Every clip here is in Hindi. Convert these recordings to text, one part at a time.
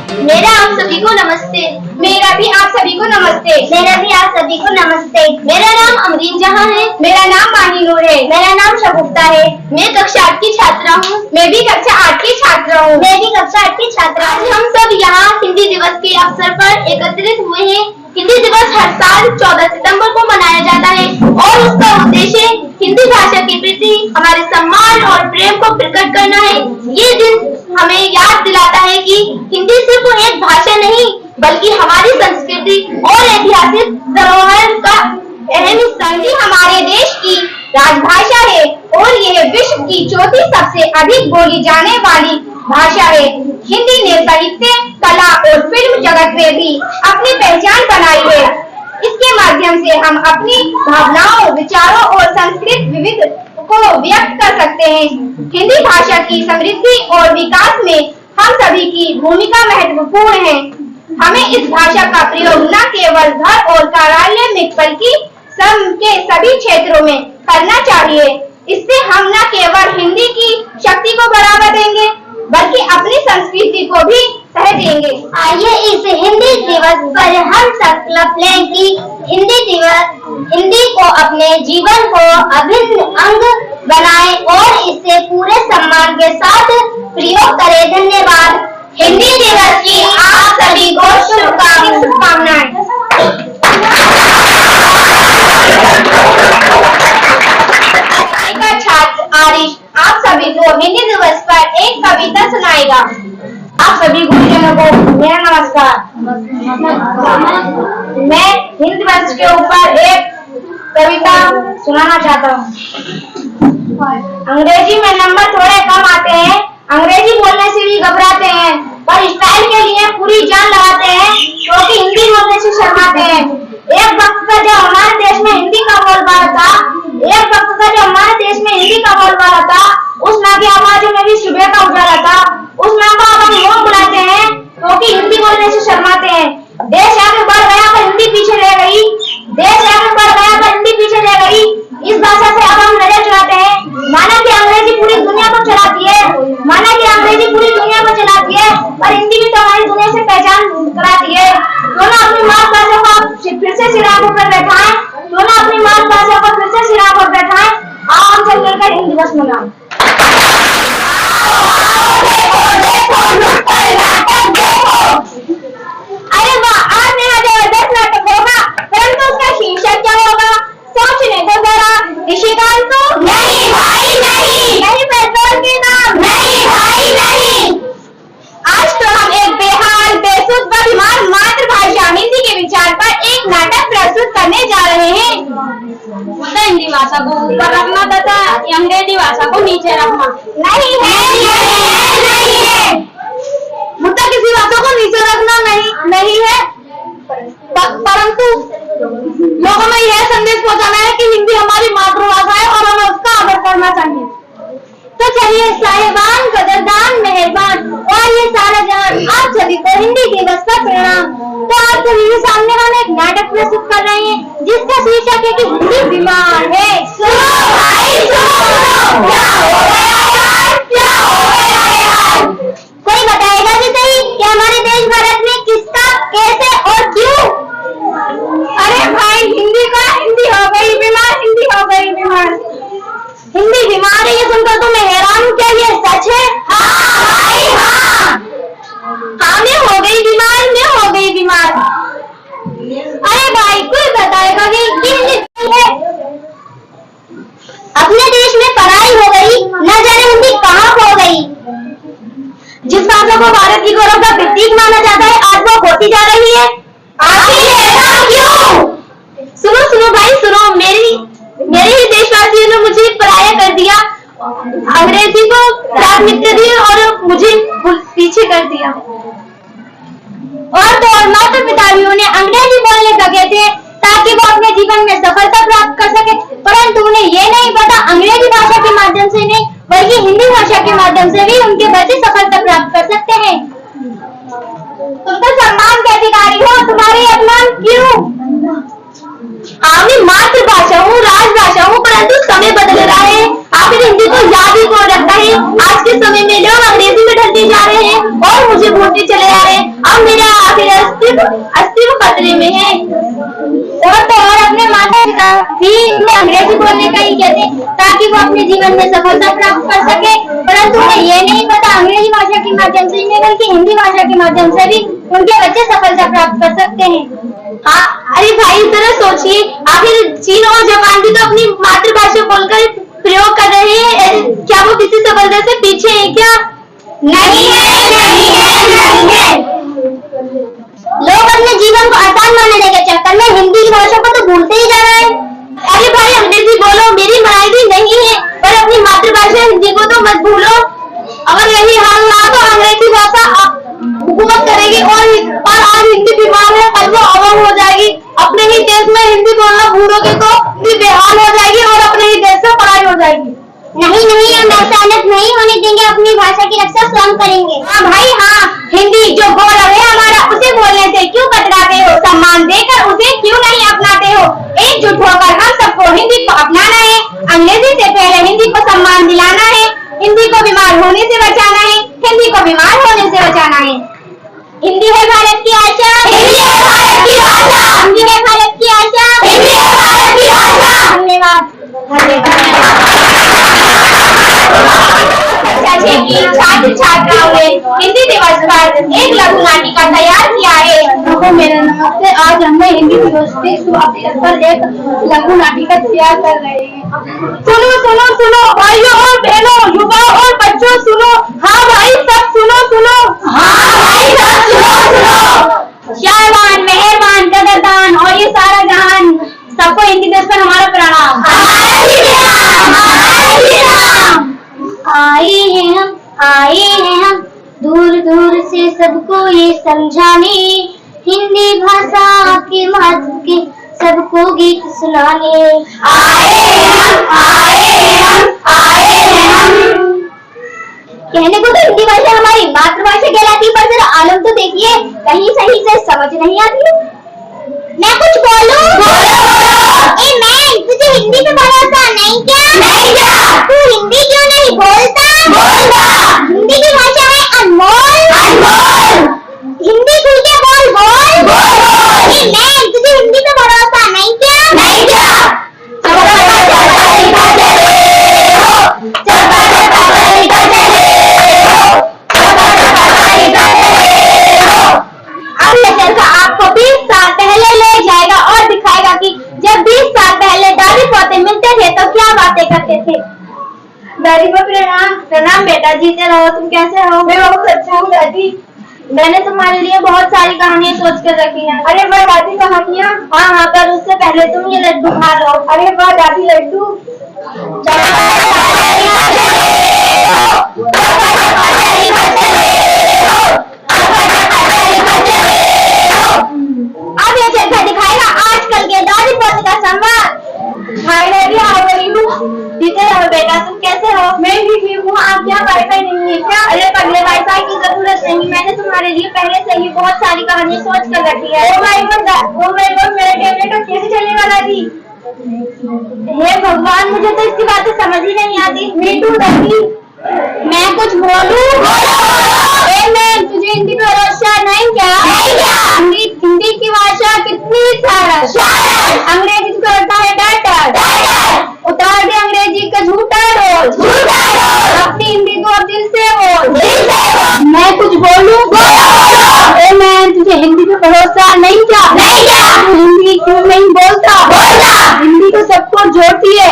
मेरा आप सभी को नमस्ते। मेरा भी आप सभी को नमस्ते। मेरा भी आप सभी को नमस्ते। मेरा नाम अमरीन जहां है। मेरा नाम माही नूर है। मेरा नाम शगुफ्ता है। मैं कक्षा 8 की छात्रा हूँ। मैं भी कक्षा 8 की छात्रा हूँ। मैं भी कक्षा 8 की छात्रा हूँ। आज हम सब यहाँ हिंदी दिवस के अवसर पर एकत्रित हुए हैं। हिंदी दिवस हर साल 14 सितंबर को मनाया जाता है और उसका उद्देश्य हिंदी भाषा के प्रति हमारे सम्मान और प्रेम को प्रकट करना है। ये दिन हमें याद दिलाता है कि हिंदी सिर्फ एक भाषा नहीं बल्कि हमारी संस्कृति और ऐतिहासिक धरोहर का अहम हिस्सा है। हिंदी हमारे देश की राजभाषा है और यह विश्व की चौथी सबसे अधिक बोली जाने वाली भाषा है। हिंदी ने साहित्य, कला और फिल्म जगत में भी अपनी पहचान बनाई है। इसके माध्यम से हम अपनी भावनाओं, विचारों और सांस्कृतिक विविधता को व्यक्त कर सकते हैं। हिंदी भाषा की समृद्धि और विकास में हम सभी की भूमिका महत्वपूर्ण है। हमें इस भाषा का प्रयोग न केवल घर और कार्यालय में बल्कि के सभी क्षेत्रों में करना चाहिए। इससे हम न केवल हिंदी की शक्ति को बढ़ावा देंगे बल्कि अपनी संस्कृति को भी सहेजेंगे। आइए इस हिंदी दिवस पर हम संकल्प लें कि हिंदी को अपने जीवन को अभिन्न अंग बनाएं और इसे पूरे सम्मान के साथ प्रयोग करें। धन्यवाद। हिंदी दिवस की आप सभी को शुभकामनाएं। छात्र आरिश आप सभी को हिंदी दिवस पर एक कविता सुनाएगा। आप सभी गुरुजनों को मेरा नमस्कार। मैं हिंदी दिवस के ऊपर एक कविता सुनाना चाहता हूँ। अंग्रेजी में नंबर थोड़े कम आते हैं, अंग्रेजी बोलने से भी घबराते हैं, पर स्टाइल के लिए पूरी जान लगाते हैं क्योंकि हिंदी बोलने से शर्माते हैं। एक वक्त था जब हमारे देश में हिंदी का बोलबाला था, उस माँ की आवाज़ों में भी सुबह का उजाला था। उस माँ को अब हम मोम बुलाते हैं क्योंकि हिंदी बोलने से शर्माते हैं। देश आगे बढ़ गया पर हिंदी पीछे रह गई। इस भाषा से अब हम नजर चुराते हैं। माना कि अंग्रेजी पूरी दुनिया को चलाती है, पर हिंदी भी तो हमारी दुनिया से पहचान कराती है। दोनों अपनी मातृभाषा को फिर से सिरागों पर बैठाएं। आओ हम चल मिलकर हिंदी दिवस मनाएं। अरे वाह, आज मेरा जबरदस्त नाटक होगा, परंतु उसका शीर्षक क्या होगा? सोचने दो जरा। ऋषिकांत को नहीं भाई नहीं पेट्रोल के नाम नहीं भाई नहीं। आज तो हम एक बेहाल, बेसुध व बीमार मातृभाषा हिंदी के विचार पर एक नाटक प्रस्तुत करने जा रहे हैं। हिंदी भाषा को ऊपर रखना तथा अंग्रेजी भाषा को नीचे रखना नहीं है। मुद्दा किसी भाषा को नीचे रखना नहीं है, परंतु लोगों में यह संदेश पहुंचाना है कि हिंदी हमारी मातृभाषा है और हमें उसका आदर करना चाहिए। तो चलिए साहिबान, कदरदान, मेहरबान और ये सारा जहान, आप सभी को हिंदी दिवस का प्रणाम। तो आप सभी के सामने हम एक नाटक प्रस्तुत कर रहे हैं जिसका शीर्षक है कि हिंदी बीमार है। कोई बताएगा कि सही कि हमारे देश भारत में किसका, कैसे और क्यों? अरे भाई, हिंदी हो गई बीमार। हिंदी बीमार है, ये सुनकर तो मैं हैरान हूँ। क्या ये सच है? हाँ, मैं हो गई बीमार। अरे भाई, कोई बताएगा कि हिंदी है? अपने देश में पढ़ाई हो गई, न जाने हिंदी कहाँ खो गई। जिस भाषा को भारत की गौरव का प्रतीक माना जाता है, आज वो खोती जा रही है। आखिर ऐसा क्यों? सुनो भाई, मेरे ही देशवासियों ने मुझे पराया कर दिया, अंग्रेजी को प्राथमिकता दी और मुझे पीछे कर दिया। और तो और माता पिता भी उन्हें अंग्रेजी बोलने लगे थे ताकि वो अपने जीवन में सफलता प्राप्त कर सके, परंतु उन्हें ये नहीं पता अंग्रेजी भाषा के माध्यम से नहीं बल्कि हिंदी भाषा के माध्यम से भी उनके बच्चे सफलता प्राप्त कर सकते हैं। तुम तो सम्मान के अधिकारी हो, तुम्हारे अपमान क्यों? मैं मातृभाषा हूँ, राजभाषा हूँ, परंतु समय बदल रहा है। आखिर हिंदी को याद ही कौन रखता है? आज के समय में लोग अंग्रेजी में ढलते जा रहे हैं और मुझे भूलते चले जा रहे हैं। अस्तित्व खतरे में है। और अपने माता पिता भी उन्हें अंग्रेजी बोलने का ही कहते ताकि वो अपने जीवन में सफलता प्राप्त कर सके, परंतु उन्हें ये नहीं पता अंग्रेजी भाषा के माध्यम से नहीं बल्कि हिंदी भाषा के माध्यम से भी उनके बच्चे सफलता प्राप्त कर सकते हैं। हाँ, अरे भाई जरा सोचिए, आखिर चीन और जापान भी तो अपनी मातृभाषा बोलकर प्रयोग कर रहे हैं, क्या वो किसी सफलता से पीछे है क्या? नहीं है। लोग अपने जीवन को आसान बनाने के चक्कर में हिंदी की भाषा को तो भूलते ही जा रहे हैं। अरे भाई अंग्रेजी बोलो, मेरी मनाई भी नहीं है, पर अपनी मातृभाषा हिंदी को तो मत भूलो। अगर यही हाल ना तो अंग्रेजी भाषा हुकूमत करेगी और आज हिंदी बीमार है, कल वो अवम हो जाएगी। अपने ही देश में हिंदी बोलना भूलोगे तो हिंदी बेहाल हो जाएगी और अपने ही देश से पढ़ाई हो जाएगी। नहीं, हम ऐसा नहीं होने देंगे, अपनी भाषा की रक्षा स्वयं करेंगे। हाँ भाई हाँ, हिंदी जो गौरव है हमारा, उसे बोलने से क्यों कतराते हो? सम्मान देकर उसे क्यों नहीं अपनाते हो? एकजुट होकर हम सबको हिंदी को अपनाना है। अंग्रेजी से पहले हिंदी को सम्मान दिलाना है। हिंदी को बीमार होने से बचाना है। हिंदी को बीमार होने से बचाना है। हिंदी है भारत की आशा, हिंदी है भारत की आशा, हिंदी है भारत की आशा, हिंदी है भारत की आशा। धन्यवाद। छात्र छात्राओं ने हिंदी दिवस पर एक लघु नाटिका तैयार किया है। मेरा नमस्ते। आज हमने हिंदी दिवस के शुभ अवसर पर एक लघु नाटिका तैयार कर रहे हैं। सुनो भाइयों और बहनों, युवा और बच्चों सुनो। हाँ भाई सब सुनो। हाँ भाई सब सुनो। शायवान, मेहरबान, कदरदान और ये सारा जहान, सबको हिंदी दिवस पर हमारा प्रणाम। आए हैं हम दूर दूर से सबको ये समझाने, हिंदी भाषा के महत्व के सबको गीत सुनाने। आए हैं हम। कहने को तो हिंदी भाषा हमारी मातृभाषा कहलाती, पर जरा आलम तो देखिए, कहीं सही से समझ नहीं आती। मैं कुछ बोलूं? ए मैन, तुझे हिंदी पे भरोसा नहीं क्या? तू हिंदी क्यों नहीं बोलता? हिंदी की भाषा है अनमोल। हिंदी खुल के बोल। ए मैन, तुझे हिंदी पे भरोसा नहीं क्या? आपको 20 साल पहले ले जाएगा और दिखाएगा कि जब 20 साल पहले दादी पोते मिलते थे तो क्या बातें करते थे। दादी को प्रणाम बेटा, जीते रहो। तुम कैसे हो? मैं बहुत अच्छा हूँ दादी। मैंने तुम्हारे लिए बहुत सारी कहानियाँ सोच कर रखी हैं। अरे वाह दादी, कहानियाँ? हाँ, पर उससे पहले तुम ये लड्डू खा लो। अरे वाह दादी, लड्डू। अब ये चरखा दिखाएगा आजकल के दादी पोते का संवाद। Hi daddy, how are you? जीते रहो बेटा। तुम कैसे हो? मैं भी ठीक हूँ। आप यहाँ वाईफाई नहीं है क्या? अरे पगले, वाईफाई की जरूरत नहीं, मैंने तुम्हारे लिए पहले से ही बहुत सारी कहानी सोच कर रखी है। ओ माय गॉड, मेरा टेबलेट कैसे चलेगा दादी? हे भगवान, मुझे तो इसकी बातें समझ ही नहीं आती। मी टू दादी। मैं कुछ बोलूं? तुझे हिंदी पे भरोसा नहीं क्या? हिंदी की भाषा कितनी सरल। अंग्रेजी को होता है डर। उतार दे अंग्रेजी का झूठा रोज। अपनी हिंदी को दिल से बोल। मैं कुछ बोलूं? मैं तुझे हिंदी पे भरोसा नहीं क्या? हिंदी क्यों नहीं बोलता? हिंदी तो सबको जोड़ती है।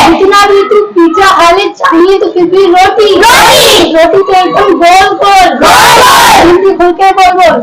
जितना भी तू पिज्जा खाने चाहिए तो फिर भी रोटी तो एकदम गोल। हिंदी खुल के बोल।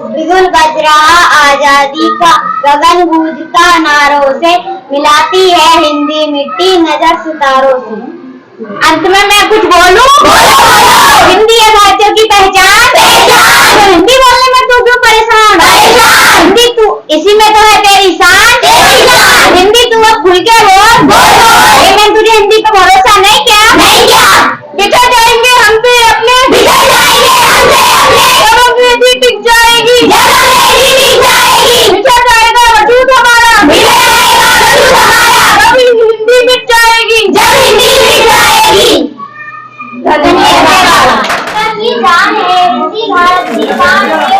बिगुल बज रहा आजादी का, गगन गूंजता नारों से, मिलाती है हिंदी मिट्टी नजर सितारों से। अंत में मैं कुछ बोलूं? हिंदी है भारतीयों की पहचान। तो हिंदी बोलने में तू क्यों परेशान? हिंदी तू, इसी में तो है तेरी शान। हिंदी तू अब खुल के बोल। लेकिन तुझे हिंदी पे भरोसा नहीं क्या? बिछड़ जाएंगे हम पे अपने, जब अंग्रेजी टिक जाएगी, बिछड़ जाएगा वजूद हमारा, कभी हिंदी मिट जाएगी। धन्यवाद। की जान है हिंदी भारत की शान है।